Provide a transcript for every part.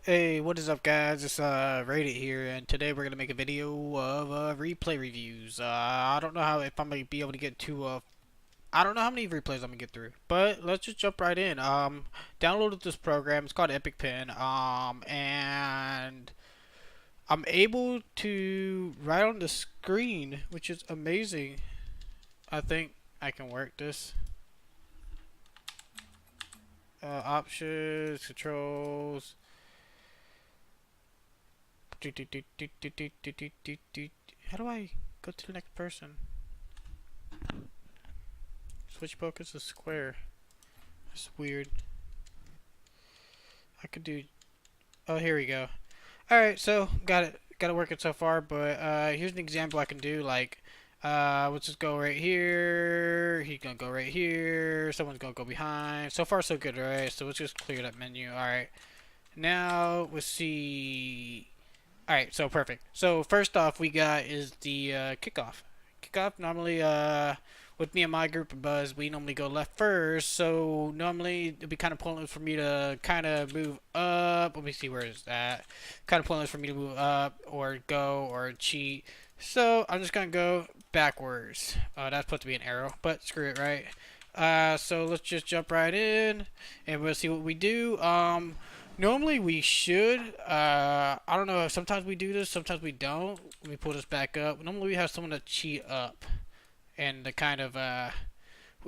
Hey, what is up guys? It's Rated here, and today we're gonna make a video of replay reviews. I don't know how if I'm gonna be able to get to I don't know how many replays I'm gonna get through, but let's just jump right in. Downloaded this program. It's called Epic Pen. And I'm able to write on the screen, which is amazing. I think I can work this. Options, controls. How do I go to the next person? Switch focus is square. That's weird. I could do. Oh, here we go. All right, so got it working so far. But here's an example I can do. Like, let's just go right here. He's gonna go right here. Someone's gonna go behind. So far, so good, right? So let's just clear that menu. All right. Now let's see. Alright, so perfect. So first off we got is the kickoff. Kickoff normally with me and my group of buzz we normally go left first, so normally it'd be kind of pointless for me to kind of move up. Let me see, where is that? Kind of pointless for me to move up or go or cheat. So I'm just gonna go backwards. That's supposed to be an arrow, but screw it, right? So let's just jump right in and we'll see what we do. Normally we should. I don't know. Sometimes we do this. Sometimes we don't. Let me pull this back up. Normally we have someone to cheat up, and the kind of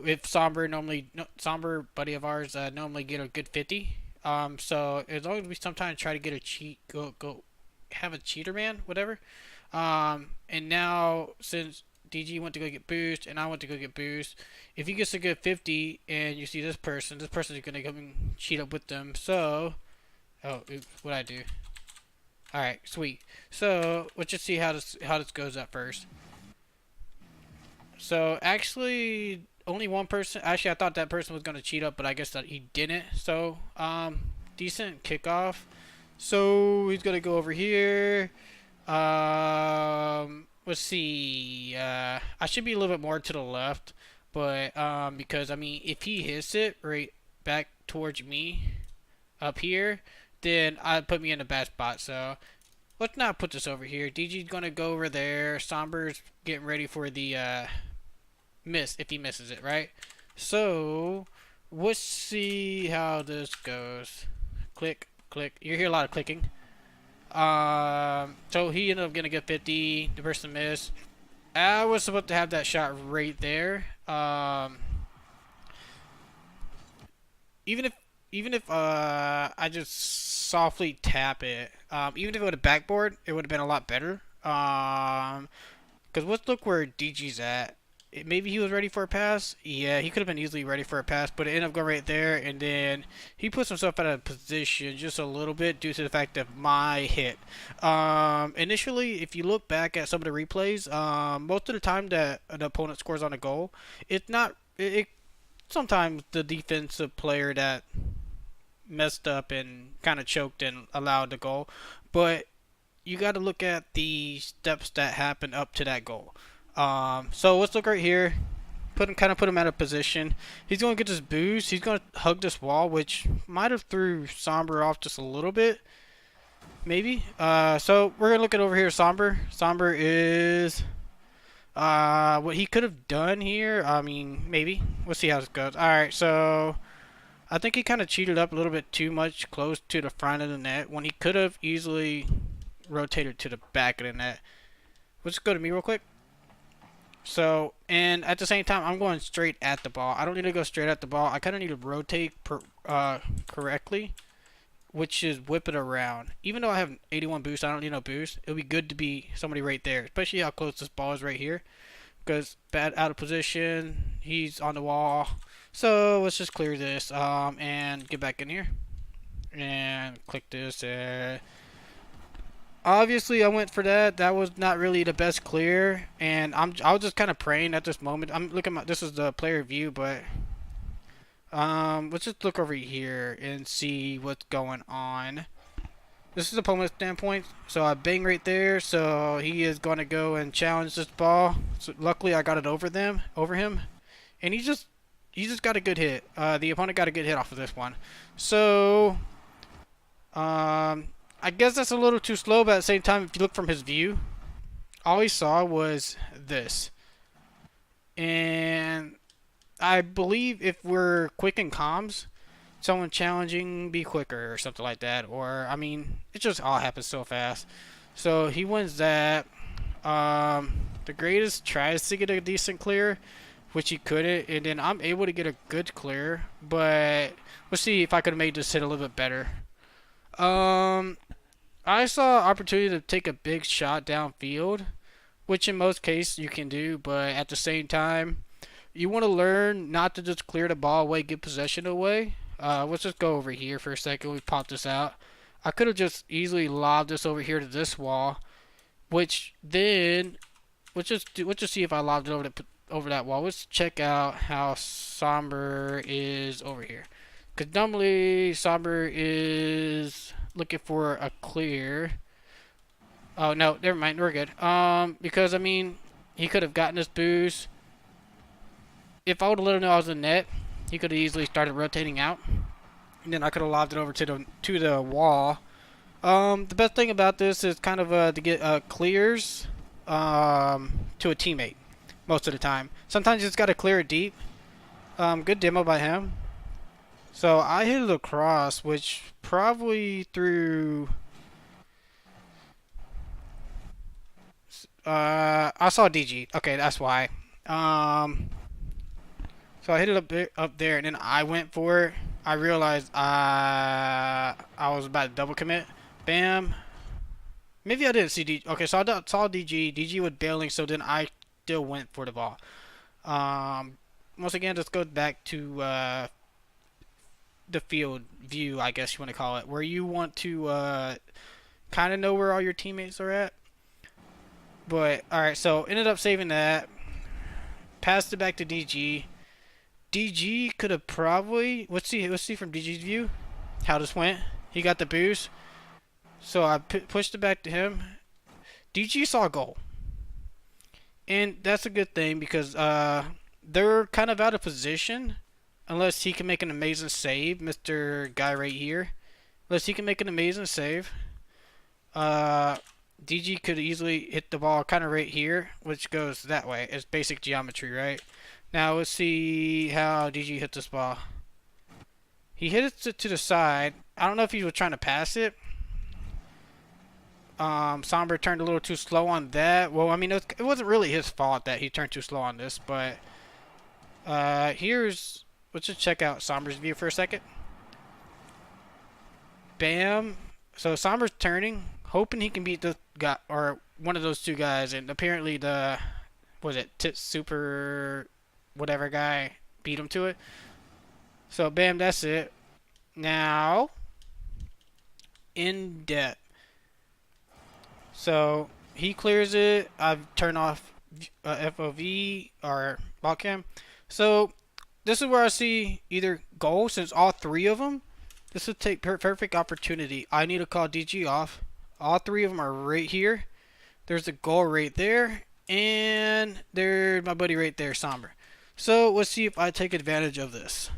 if Somber normally Somber buddy of ours normally get a good 50. So as long as we sometimes try to get a cheat, go have a cheater man, whatever. And now since DG went to go get boost and I went to go get boost, if he gets a good 50 and you see this person is gonna come and cheat up with them. So. Oh, oops, what'd I do? Alright, sweet. So, let's just see how this goes at first. So, actually, only one person... Actually, I thought that person was going to cheat up, but I guess that he didn't. So, decent kickoff. So, he's going to go over here. Let's see. I should be a little bit more to the left. But, because, I mean, if he hits it right back towards me up here, then I'd put me in a bad spot. So let's not put this over here. DG's gonna go over there. Somber's getting ready for the miss if he misses it, right? So let's see how this goes. Click, click. You hear a lot of clicking. So he ended up gonna get 50. The person missed. I was supposed to have that shot right there. Even if I just softly tap it, even if it would have backboard, it would have been a lot better. Because let's look where DG's at. Maybe he was ready for a pass. Yeah, he could have been easily ready for a pass, but it ended up going right there, and then he puts himself out of position just a little bit due to the fact of my hit. Initially, if you look back at some of the replays, most of the time that an opponent scores on a goal, it's not. Sometimes the defensive player that messed up and kind of choked and allowed the goal, but you got to look at the steps that happened up to that goal. So let's look right here. Put him out of position. He's going to get this boost. He's going to hug this wall, which might have threw Somber off just a little bit, maybe. So we're gonna look at over here. Somber is what he could have done here. I mean, maybe. We'll see how this goes. All right, so. I think he kind of cheated up a little bit too much close to the front of the net when he could have easily rotated to the back of the net. Let's go to me real quick. So, and at the same time, I'm going straight at the ball. I don't need to go straight at the ball. I kind of need to rotate correctly, which is whip it around. Even though I have 81 boost, I don't need no boost. It'll be good to be somebody right there, especially how close this ball is right here. Because bad out of position, he's on the wall. So let's just clear this and get back in here and click this. Obviously I went for that. That was not really the best clear, and I was just kind of praying at this moment. I'm looking at this is the player view, but let's just look over here and see what's going on. This is a opponent's standpoint, so I bang right there. So he is going to go and challenge this ball. So luckily I got it over him, and he just got a good hit. The opponent got a good hit off of this one. So I guess that's a little too slow, but at the same time, if you look from his view, all he saw was this. And I believe if we're quick in comms, someone challenging be quicker or something like that. Or, I mean, it just all happens so fast. So he wins that. The greatest tries to get a decent clear, which he couldn't, and then I'm able to get a good clear, but let's see if I could have made this hit a little bit better. Um, I saw opportunity to take a big shot downfield, which in most cases you can do, but at the same time, you want to learn not to just clear the ball away, get possession away. Let's just go over here for a second. We pop this out. I could have just easily lobbed this over here to this wall, which then let's just see if I lobbed it over that wall. Let's check out how Somber is over here. Because normally Somber is looking for a clear. Oh no, never mind, we're good. Because I mean, he could have gotten this boost. If I would have let him know I was in net, he could have easily started rotating out, and then I could have lobbed it over to the wall. The best thing about this is kind of to get clears to a teammate most of the time. Sometimes you just got to clear it deep. Good demo by him. So I hit it across, which probably through. I saw DG. Okay, that's why. So I hit it up there, and then I went for it. I realized I was about to double commit. Bam. Maybe I didn't see DG. Okay, so I saw DG. DG was bailing, so then I still went for the ball. Once again, let's go back to the field view, I guess you want to call it, where you want to kind of know where all your teammates are at. But alright, so ended up saving that. Passed it back to DG. DG could have probably let's see from DG's view how this went. He got the boost, so I pushed it back to him. DG saw a goal, and that's a good thing because they're kind of out of position unless he can make an amazing save, Mr. Guy right here. Unless he can make an amazing save. DG could easily hit the ball kind of right here, which goes that way. It's basic geometry, right? Now let's see how DG hit this ball. He hit it to the side. I don't know if he was trying to pass it. Somber turned a little too slow on that. Well, I mean, it wasn't really his fault that he turned too slow on this, but let's just check out Somber's view for a second. Bam. So Somber's turning, hoping he can beat the guy or one of those two guys, and apparently was it Tit Super whatever guy beat him to it. So bam, that's it. Now in depth. So he clears it. I've turned off FOV or ball cam. So this is where I see either goal, since all three of them. This would take perfect opportunity. I need to call DG off. All three of them are right here. There's a goal right there, and there's my buddy right there, Somber. So let's see if I take advantage of this.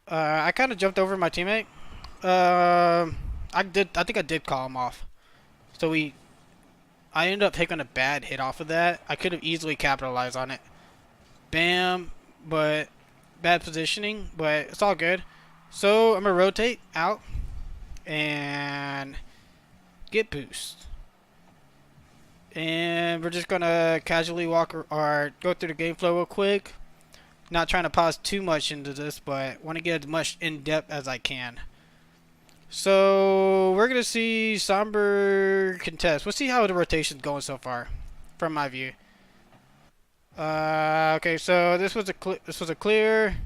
I kind of jumped over my teammate. I think I did call him off. So I ended up taking a bad hit off of that. I could have easily capitalized on it. Bam, but bad positioning, but it's all good. So I'm gonna rotate out and get boost. And we're just gonna casually walk or go through the game flow real quick. Not trying to pause too much into this, but want to get as much in depth as I can. So we're gonna see Somber contest. We'll see how the rotation's going so far, from my view. Okay, so this was a clear.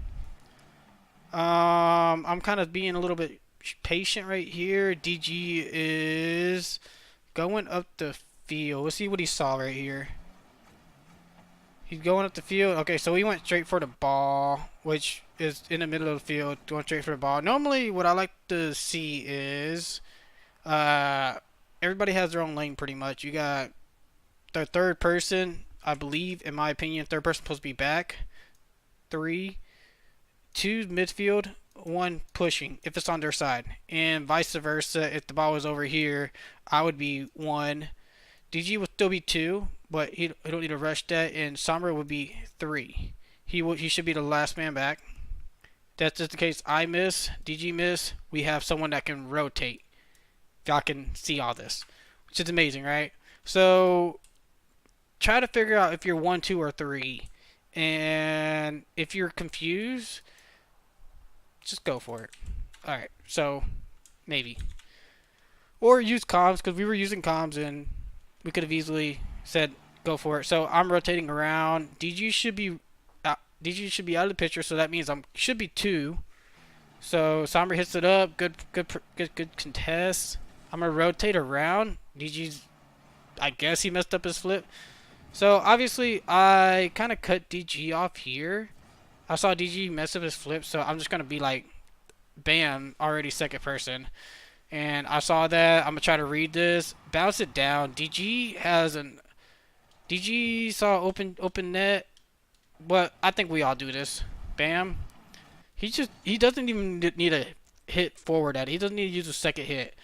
I'm kind of being a little bit patient right here. DG is going up the field. Let's see what he saw right here. He's going up the field. Okay, so he went straight for the ball, which is in the middle of the field, going straight for the ball. Normally, what I like to see is everybody has their own lane pretty much. You got the third person, I believe, in my opinion, third person supposed to be back. 3, two midfield, one pushing if it's on their side, and vice versa. If the ball was over here, I would be one. DG would still be two, but he don't need to rush that, and Sombra would be three. He should be the last man back. That's just the case. I miss, DG miss. We have someone that can rotate. Y'all can see all this, which is amazing, right? So try to figure out if you're one, two, or three, and if you're confused, just go for it. All right, so maybe, or use comms because we were using comms and we could have easily said go for it. So I'm rotating around. DG should be out of the picture, so that means I'm should be two. So Sombra hits it up. Good contest. I'm gonna rotate around. DG's, I guess he messed up his flip. So obviously I kind of cut DG off here. I saw DG mess up his flip, so I'm just gonna be like, bam, already second person. And I saw that. I'm gonna try to read this, bounce it down. DG saw open net, but I think we all do this. Bam. He doesn't even need a hit forward at it. He doesn't need to use a second hit.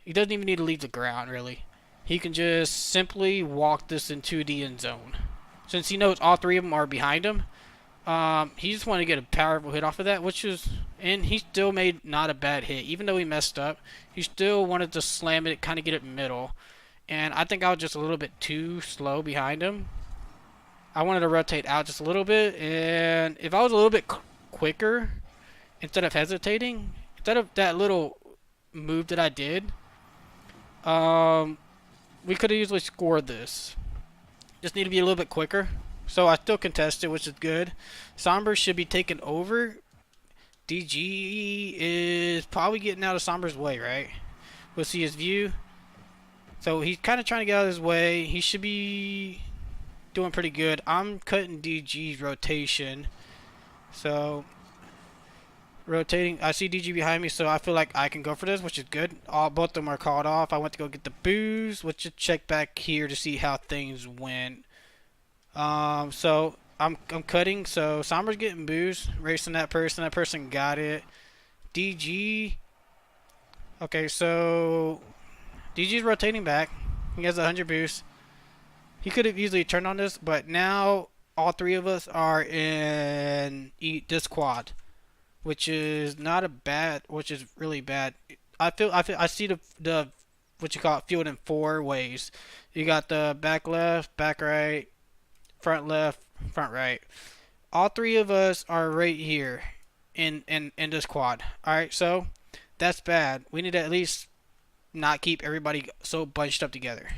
He doesn't even need to leave the ground really. He can just simply walk this into the end zone. Since he knows all three of them are behind him, he just wanted to get a powerful hit off of that, and he still made not a bad hit. Even though he messed up, he still wanted to slam it, kind of get it middle. And I think I was just a little bit too slow behind him. I wanted to rotate out just a little bit, and if I was a little bit quicker, instead of hesitating, instead of that little move that I did, we could have easily scored this. Just need to be a little bit quicker. So I still contested, which is good. Sombra should be taken over. DG is probably getting out of Sombra's way, right? We'll see his view. So he's kind of trying to get out of his way. He should be doing pretty good. I'm cutting DG's rotation. So rotating. I see DG behind me, so I feel like I can go for this, which is good. Both of them are called off. I went to go get the booze, which should check back here to see how things went. So I'm cutting. So Sombra's getting booze, racing that person. That person got it. DG. Okay, so DG's rotating back. He has 100 boost. He could have easily turned on this, but now all three of us are in this quad, which is which is really bad. I see the what you call it, field in four ways. You got the back left, back right, front left, front right. All three of us are right here in this quad. All right, so that's bad. We need to at least not keep everybody so bunched up together.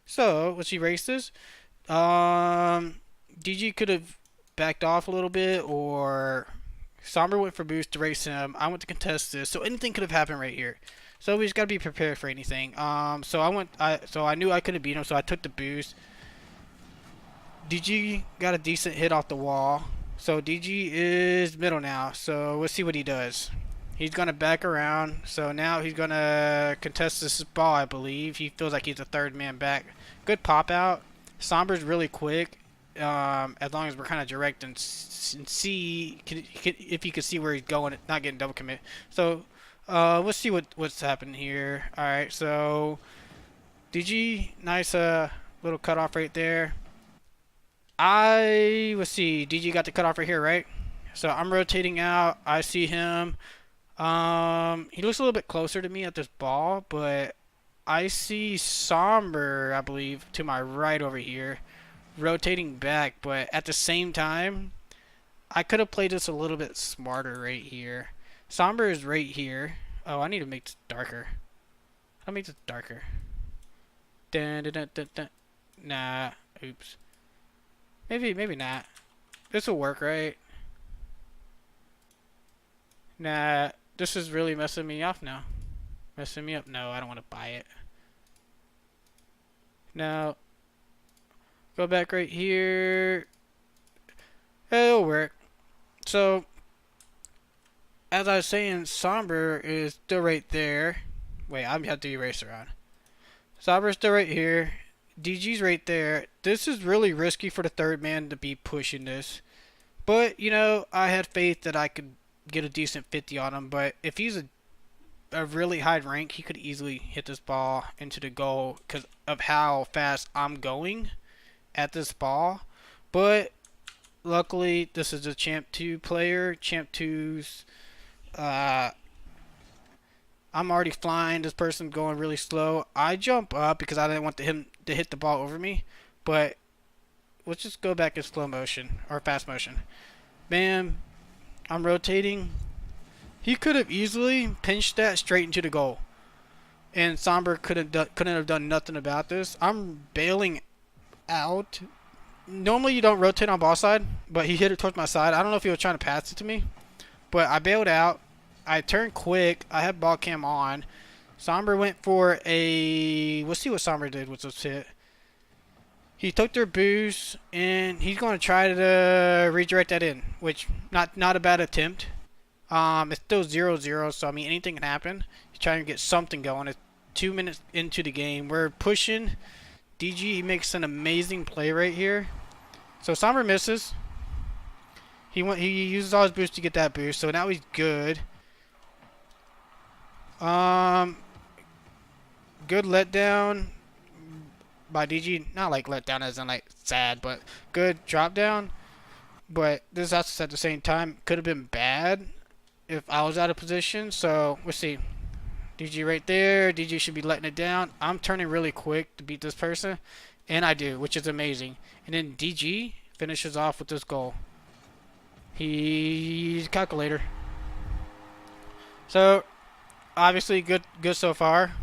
So let's erase this. DG could have backed off a little bit, or Sombra went for boost to race him. I went to contest this, so anything could have happened right here. So we just gotta be prepared for anything. So I knew I couldn't beat him, so I took the boost. DG got a decent hit off the wall. So DG is middle now. So we'll see what he does. He's going to back around. So now he's going to contest this ball, I believe. He feels like he's a third man back. Good pop out. Sombra's really quick. As long as we're kind of direct and see if you can see where he's going, not getting double commit. So let's see what's happening here. All right, so DG, nice little cutoff right there. Let's see, DG got the cutoff right here, right? So I'm rotating out. I see him. He looks a little bit closer to me at this ball, but I see Sombra, I believe, to my right over here, rotating back. But at the same time, I could have played this a little bit smarter right here. Sombra is right here. Oh, I need to make this darker. I'll make this darker. Dun, dun, dun, dun, dun. Nah, oops. Maybe not. This will work, right? Nah, this is really messing me off now. Messing me up? No, I don't want to buy it. Now, go back right here. It'll work. So, as I was saying, Sombra is still right there. Wait, I'm have to erase around. Sombra's still right here. DG's right there. This is really risky for the third man to be pushing this. But, you know, I had faith that I could get a decent 50 on him. But if he's a really high rank, he could easily hit this ball into the goal because of how fast I'm going at this ball. But luckily, this is a Champ 2 player. Champ 2's, I'm already flying. This person's going really slow. I jump up because I didn't want him to hit the ball over me. But let's just go back in slow motion or fast motion. Bam. I'm rotating. He could have easily pinched that straight into the goal. And Somber couldn't have done nothing about this. I'm bailing out. Normally you don't rotate on ball side, but he hit it towards my side. I don't know if he was trying to pass it to me, but I bailed out. I turned quick. I had ball cam on. Somber went for a... Let's see what Somber did with this hit. He took their boost, and he's going to try to redirect that in, which not a bad attempt. It's still 0-0, so I mean anything can happen. He's trying to get something going. It's 2 minutes into the game. We're pushing. DG, he makes an amazing play right here. So Somber misses. He uses all his boost to get that boost, so now he's good. Good letdown by DG. Not like letdown as in like sad, but good drop down. But this also at the same time could have been bad if I was out of position. So we'll see. DG right there. DG should be letting it down. I'm turning really quick to beat this person, and I do, which is amazing. And then DG finishes off with this goal. He's calculator. So obviously good so far.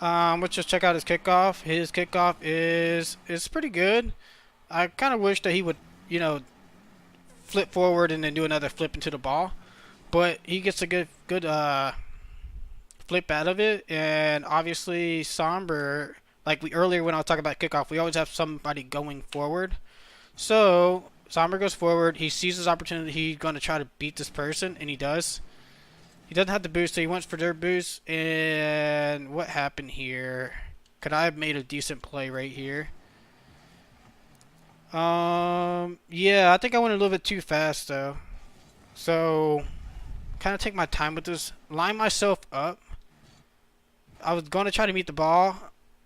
Let's just check out his kickoff. His kickoff is pretty good. I kind of wish that he would, you know, flip forward and then do another flip into the ball, but he gets a good flip out of it. And obviously Somber, like we earlier when I was talking about kickoff, we always have somebody going forward. So Somber goes forward. He sees his opportunity. He's going to try to beat this person, and he does. He doesn't have the boost, so he wants for their boost. And what happened here? Could I have made a decent play right here? Yeah, I think I went a little bit too fast though. So, kind of take my time with this. Line myself up. I was going to try to meet the ball.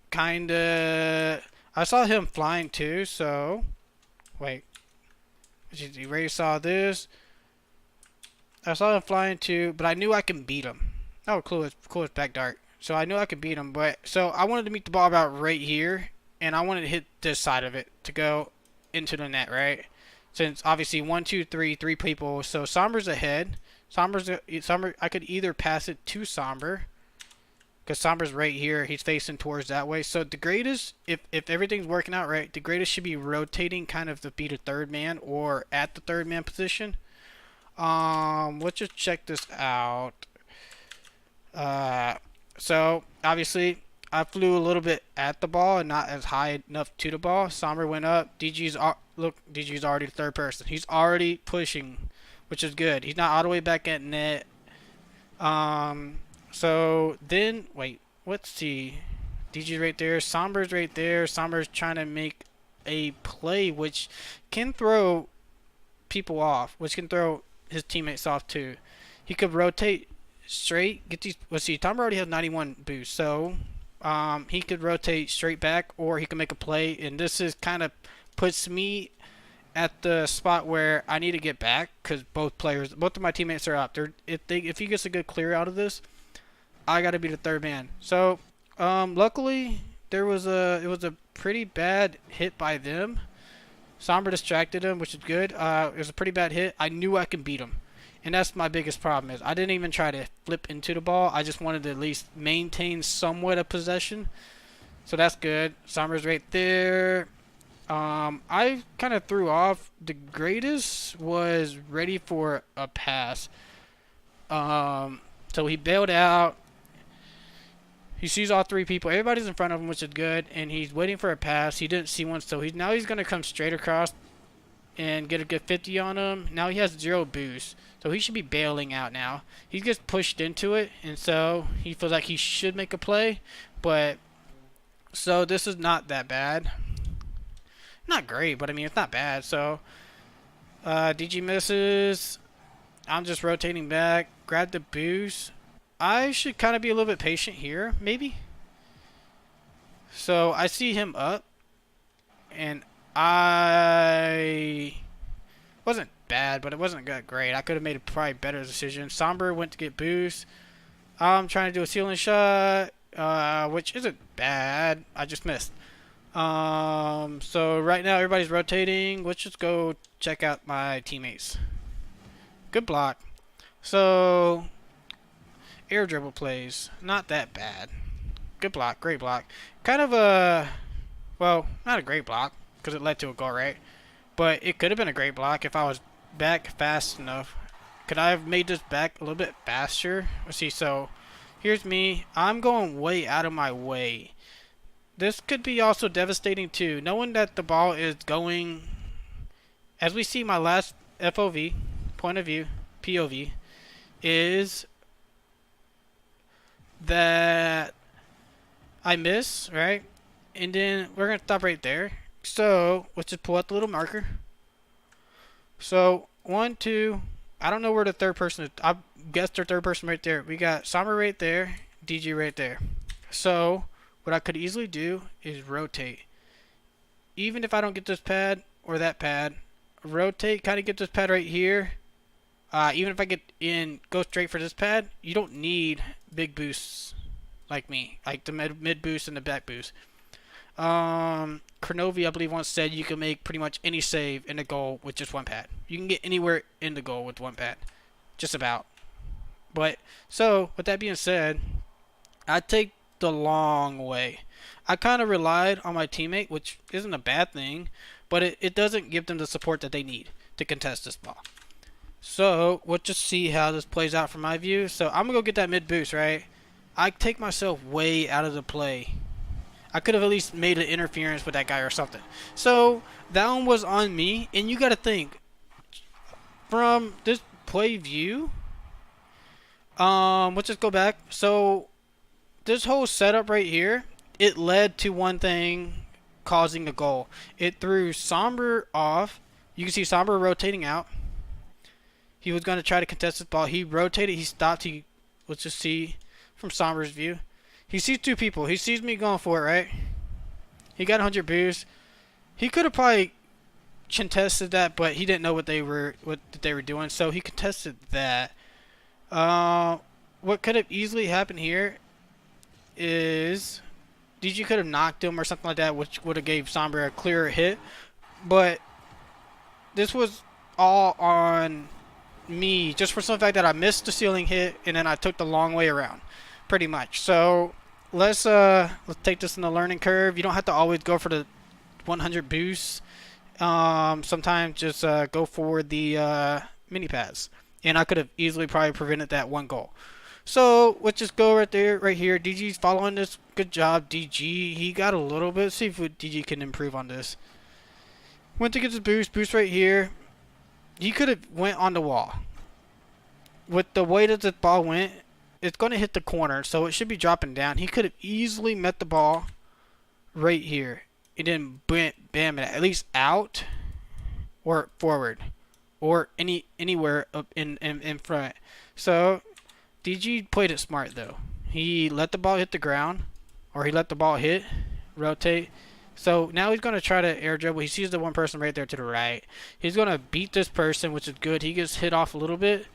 Kinda. I saw him flying too, so. Wait. You already saw this. I saw him flying too, but I knew I can beat him. Oh, cool as back dart. So I knew I could beat him, but so I wanted to meet the ball about right here, and I wanted to hit this side of it to go into the net, right? Since obviously 1, 2, 3, 3 people. So Somber's ahead. Somber. I could either pass it to Somber, because Somber's right here. He's facing towards that way. So the greatest, if everything's working out right, the greatest should be rotating kind of to be the third man or at the third man position. Let's just check this out. So obviously I flew a little bit at the ball and not as high enough to the ball. Somber went up. DG's already the third person. He's already pushing, which is good. He's not all the way back at net. So then wait, let's see. DG's right there. Somber's right there. Somber's trying to make a play which can throw people off, which can throw his teammates off too. He could rotate straight, get these. Let's see, Tom already has 91 boost, so he could rotate straight back, or he can make a play. And this is kind of puts me at the spot where I need to get back because both of my teammates are up. If he gets a good clear out of this, I got to be the third man. So luckily it was a pretty bad hit by them. Somber distracted him, which is good. It was a pretty bad hit. I knew I could beat him. And that's my biggest problem is I didn't even try to flip into the ball. I just wanted to at least maintain somewhat of possession. So that's good. Somber's right there. I kind of threw off. The greatest was ready for a pass. So he bailed out. He sees all 3 people. Everybody's in front of him, which is good. And he's waiting for a pass. He didn't see one, so now he's going to come straight across and get a good 50 on him. Now he has 0 boost, so he should be bailing out now. He gets pushed into it, and so he feels like he should make a play. But so this is not that bad. Not great, but I mean it's not bad. So DG misses. I'm just rotating back. Grab the boost. I should kind of be a little bit patient here, maybe. So I see him up, and I wasn't bad, but it wasn't great. I could have made a probably better decision. Somber went to get boost. I'm trying to do a ceiling shot, which isn't bad. I just missed. So right now everybody's rotating. Let's just go check out my teammates. Good block. So air dribble plays, not that bad. Good block, great block. Kind of a, well, not a great block because it led to a goal, right? But it could have been a great block if I was back fast enough. Could I have made this back a little bit faster? Let's see. So here's me. I'm going way out of my way. This could be also devastating too. Knowing that the ball is going, as we see my last FOV, point of view, POV, is that I miss, right? And then we're going to stop right there. So let's just pull out the little marker. So 1, 2, I don't know where the third person is. I guess the third person right there. We got Somber right there, DG right there. So what I could easily do is rotate. Even if I don't get this pad or that pad, rotate, kind of get this pad right here. Even if I get in, go straight for this pad, you don't need big boosts like me, like the mid boost and the back boost. Kronovi, I believe, once said you can make pretty much any save in a goal with just one pad. You can get anywhere in the goal with one pad, just about. But so with that being said, I take the long way. I kind of relied on my teammate, which isn't a bad thing, but it doesn't give them the support that they need to contest this ball. So we'll just see how this plays out from my view. So I'm gonna go get that mid boost, right? I take myself way out of the play. I could have at least made an interference with that guy or something. So that one was on me, and you got to think from this play view. Let's just go back. So this whole setup right here, it led to one thing causing a goal. It threw Somber off. You can see Somber rotating out. He was going to try to contest this ball. He rotated. He stopped. Let's just see from Somber's view. He sees two people. He sees me going for it, right? He got 100 boost. He could have probably contested that, but he didn't know what they were doing, so he contested that. What could have easily happened here is DG could have knocked him or something like that, which would have gave Somber a clearer hit. But this was all on me, just for some fact that I missed the ceiling hit and then I took the long way around, pretty much. So let's take this in the learning curve. You don't have to always go for the 100 boosts. Sometimes just go for the mini pads, and I could have easily probably prevented that one goal. So let's just go right there, right here. DG's following this. Good job, DG. He got a little bit. See if DG can improve on this. Went to get his boost right here. He could have went on the wall. With the way that the ball went, it's going to hit the corner, so it should be dropping down. He could have easily met the ball right here. It didn't bam it at least out or forward or anywhere up in front. So DG played it smart though. He let the ball hit the ground, or he let the ball hit, rotate. So now he's going to try to air dribble. He sees the one person right there to the right. He's going to beat this person, which is good. He gets hit off a little bit,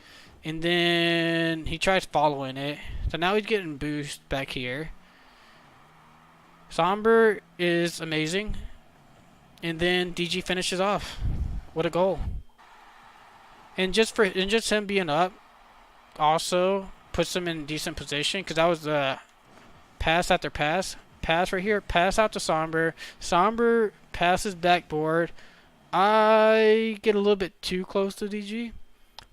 and then he tries following it. So now he's getting boost back here. Somber is amazing. And then DG finishes off. What a goal. And just him being up also puts him in decent position, because that was the pass after pass. Pass right here. Pass out to Somber. Somber passes backboard. I get a little bit too close to DG.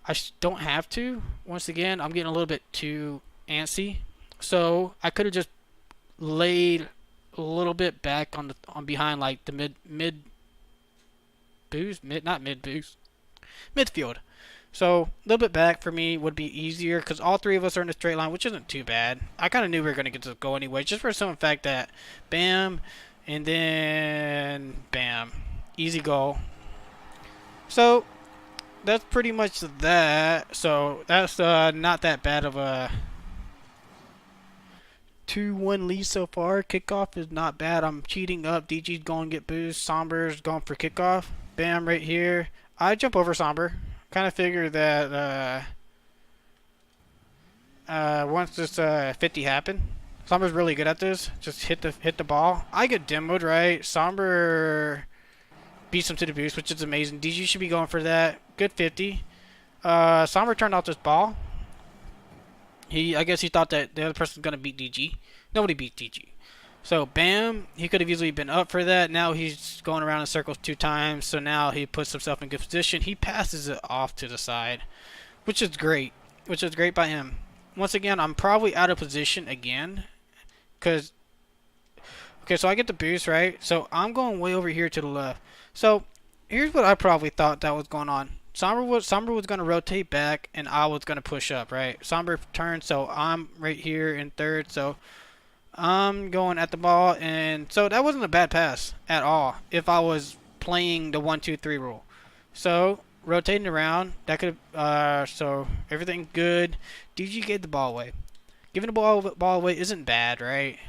I don't have to. Once again, I'm getting a little bit too antsy. So I could have just laid a little bit back on behind, like the mid boost, midfield. So a little bit back for me would be easier, because all three of us are in a straight line, which isn't too bad. I kind of knew we were going to get to go anyway, just for some fact that bam, and then bam, easy goal. So that's pretty much that. So that's not that bad of a 2-1 lead so far. Kickoff is not bad. I'm cheating up. DG's going to get boost. Somber's going for kickoff. Bam, right here. I jump over Somber. Kind of figure that once this 50 happened, Somber's really good at this. Just hit the ball. I get demoed, right? Somber beats him to the boost, which is amazing. DG should be going for that. Good 50. Somber turned out this ball. I guess he thought that the other person's gonna beat DG. Nobody beat DG. So bam, he could have easily been up for that. Now he's going around in circles 2 times. So now he puts himself in good position. He passes it off to the side, which is great. Which is great by him. Once again, I'm probably out of position again, cause okay, so I get the boost, right? So I'm going way over here to the left. So here's what I probably thought that was going on. Somber was going to rotate back, and I was going to push up, right? Somber turned, so I'm right here in third. So I'm going at the ball, and so that wasn't a bad pass at all if I was playing the 1-2-3 rule. So rotating around, that could so everything good. DG gave the ball away. Giving the ball away isn't bad, right?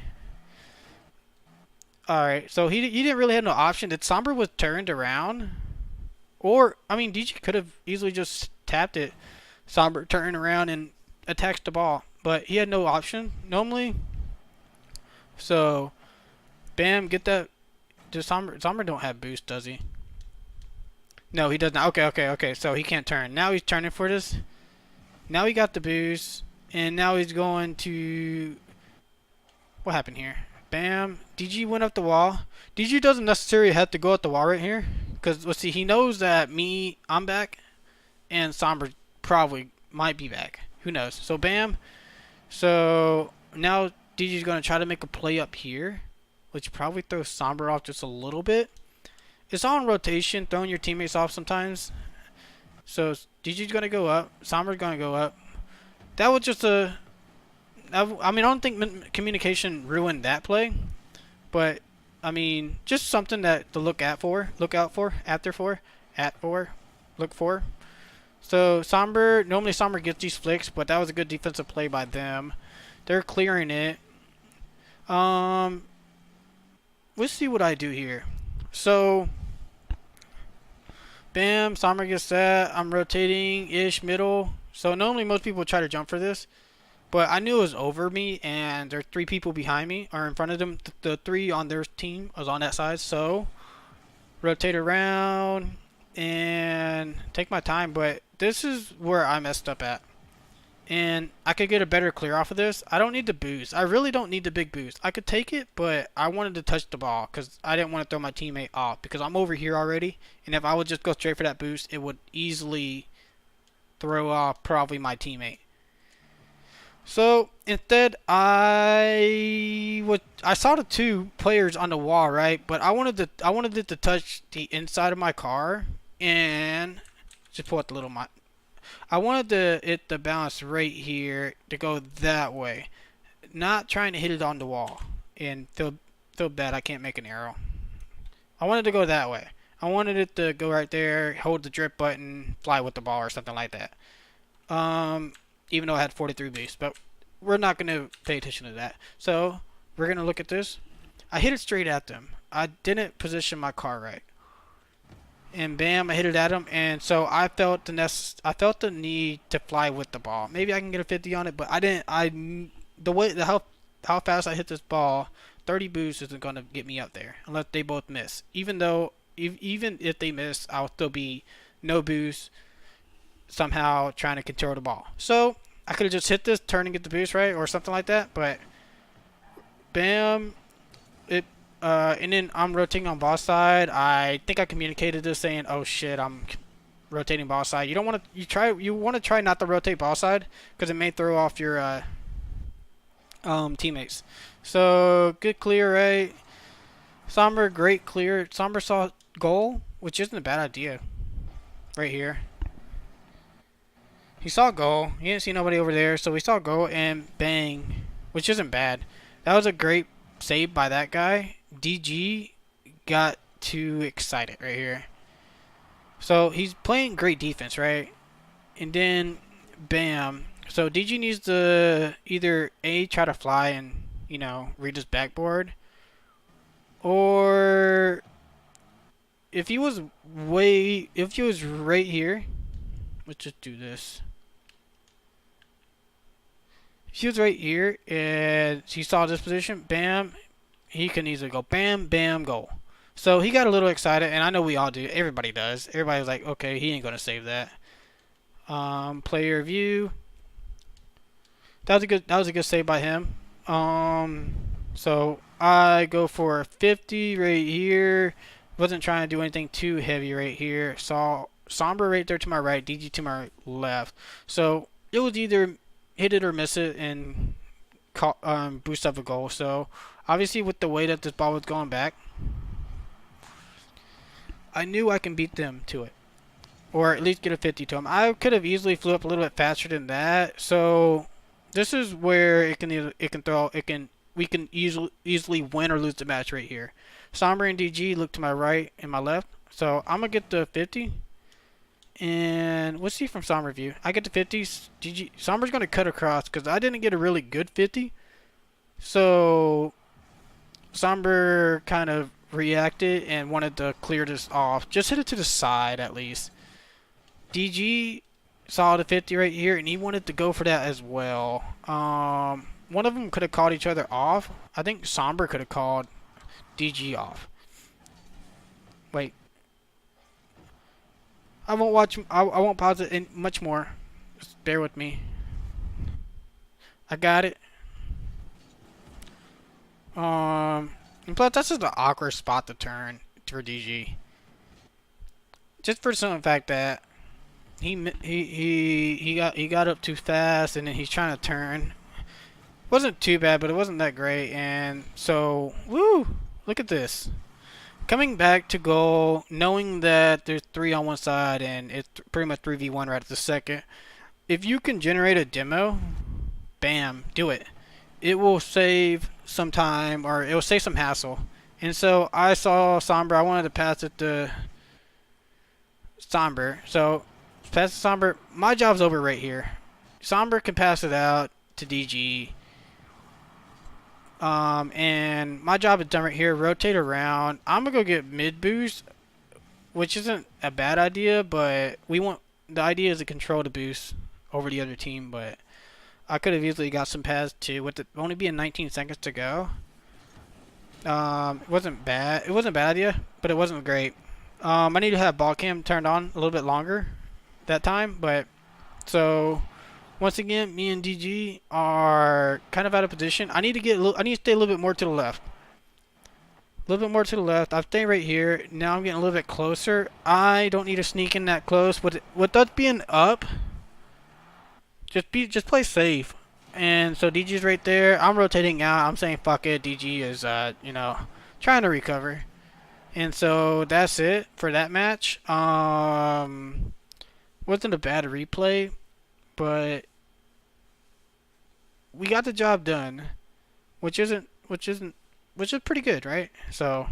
Alright, so he didn't really have no option. That Somber was turned around. Or, I mean, DG could have easily just tapped it. Somber turned around and attacks the ball. But he had no option, normally. So, bam, get that. Does Somber don't have boost, does he? No, he does not. Okay. So he can't turn. Now he's turning for this. Now he got the boost. And now he's going to... What happened here? Bam. DG went up the wall. DG doesn't necessarily have to go up the wall right here. Because, let's see, he knows that I'm back. And Somber probably might be back. Who knows? So, bam. So, now DG's going to try to make a play up here. Which probably throws Somber off just a little bit. It's all in rotation, throwing your teammates off sometimes. So, DG's going to go up. Somber's going to go up. That was just a... I mean, I don't think communication ruined that play. But, I mean, just something that to look out for. Look for. So, normally Somber gets these flicks, but that was a good defensive play by them. They're clearing it. Let's see what I do here. So, bam, Somber gets that. I'm rotating-ish middle. So, normally most people try to jump for this. But I knew it was over me, and there are 3 people behind me, or in front of them. The 3 on their team was on that side. So, rotate around and take my time. But this is where I messed up at. And I could get a better clear off of this. I don't need the boost. I really don't need the big boost. I could take it, but I wanted to touch the ball because I didn't want to throw my teammate off because I'm over here already. And if I would just go straight for that boost, it would easily throw off probably my teammate. So instead, I saw the 2 players on the wall, right? But I wanted it to touch the inside of my car and just pull out the little. I wanted it to bounce right here to go that way, not trying to hit it on the wall and feel bad I can't make an arrow. I wanted to go that way. I wanted it to go right there, hold the drip button, fly with the ball or something like that. Even though I had 43 boost, but we're not going to pay attention to that. So, we're going to look at this. I hit it straight at them. I didn't position my car right. And bam, I hit it at him, and so I felt the need to fly with the ball. Maybe I can get a 50 on it, but I didn't. How fast I hit this ball, 30 boost isn't going to get me up there unless they both miss. Even if they miss, I'll still be no boost, somehow trying to control the ball. So I could have just hit this, turn and get the boost right, or something like that. But bam, and then I'm rotating on ball side. I think I communicated this saying, "Oh shit, I'm rotating ball side." You don't want to. You want to try not to rotate ball side because it may throw off your teammates. So good clear, right? Somber, great clear. Somber saw goal, which isn't a bad idea. Right here. He saw goal. He didn't see nobody over there, so he saw goal and bang, which isn't bad. That was a great save by that guy. DG got too excited right here. So he's playing great defense, right? And then, bam. So DG needs to either A, try to fly and, read his backboard. Or if he was right here, let's just do this. If he was right here and he saw this position, bam, he can easily go bam, bam, goal. So he got a little excited, and I know we all do. Everybody does. Everybody's like, okay, he ain't gonna save that. Player view. That was a good save by him. So I go for 50 right here. Wasn't trying to do anything too heavy right here. Saw Sombra right there to my right, DG to my left. So it was either hit it or miss it and boost up a goal. So obviously with the way that this ball was going back, I knew I can beat them to it, or at least get a 50 to them. I could have easily flew up a little bit faster than that. So this is where we can easily win or lose the match right here. Sombra and DG look to my right and my left. So I'm gonna get the 50. And let's see from Sombra view. I get the 50s. DG Sombra's gonna cut across because I didn't get a really good 50. So Sombra kind of reacted and wanted to clear this off. Just hit it to the side at least. DG saw the 50 right here and he wanted to go for that as well. One of them could have called each other off. I think Sombra could have called DG off. Wait. I won't watch. I won't pause it in much more. Just bear with me. I got it. And plus that's just an awkward spot to turn for DG. Just for the simple fact that he got up too fast and then he's trying to turn. Wasn't too bad, but it wasn't that great. And so, woo! Look at this. Coming back to goal, knowing that there's 3 on one side and it's pretty much 3v1 right at the second. If you can generate a demo, bam, do it. It will save some time, or it will save some hassle. And so I saw Sombra. I wanted to pass it to Sombra. So pass to Sombra. My job's over right here. Sombra can pass it out to DG. And my job is done right here. Rotate around. I'm gonna go get mid boost, which isn't a bad idea, but the idea is to control the boost over the other team. But I could have easily got some pads too, with it only being 19 seconds to go. It wasn't bad. It wasn't a bad idea, but it wasn't great. I need to have ball cam turned on a little bit longer that time, but so. Once again, me and DG are kind of out of position. I need to stay a little bit more to the left. A little bit more to the left. I'm staying right here. Now I'm getting a little bit closer. I don't need to sneak in that close. With that being up, just play safe. And so DG's right there. I'm rotating out. I'm saying fuck it. DG is trying to recover. And so that's it for that match. Wasn't a bad replay, but we got the job done, which is pretty good, right? So,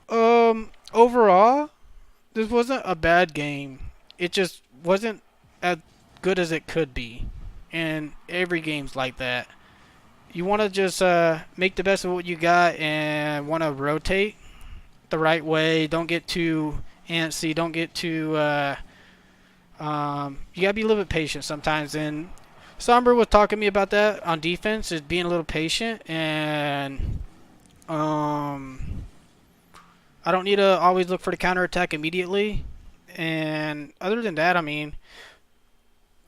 overall, this wasn't a bad game. It just wasn't as good as it could be, and every game's like that. You want to just make the best of what you got and want to rotate the right way. Don't get too antsy. Don't get too. You gotta be a little bit patient sometimes, and Sombra was talking to me about that on defense, is being a little patient, and I don't need to always look for the counterattack immediately. And other than that, I mean,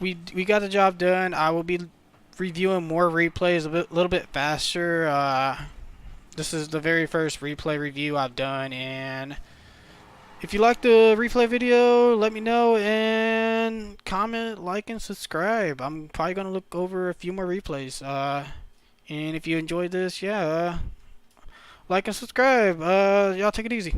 we got the job done. I will be reviewing more replays a little bit faster. This is the very first replay review I've done, and if you like the replay video, let me know and comment, like, and subscribe. I'm probably going to look over a few more replays. And if you enjoyed this, like and subscribe. Y'all take it easy.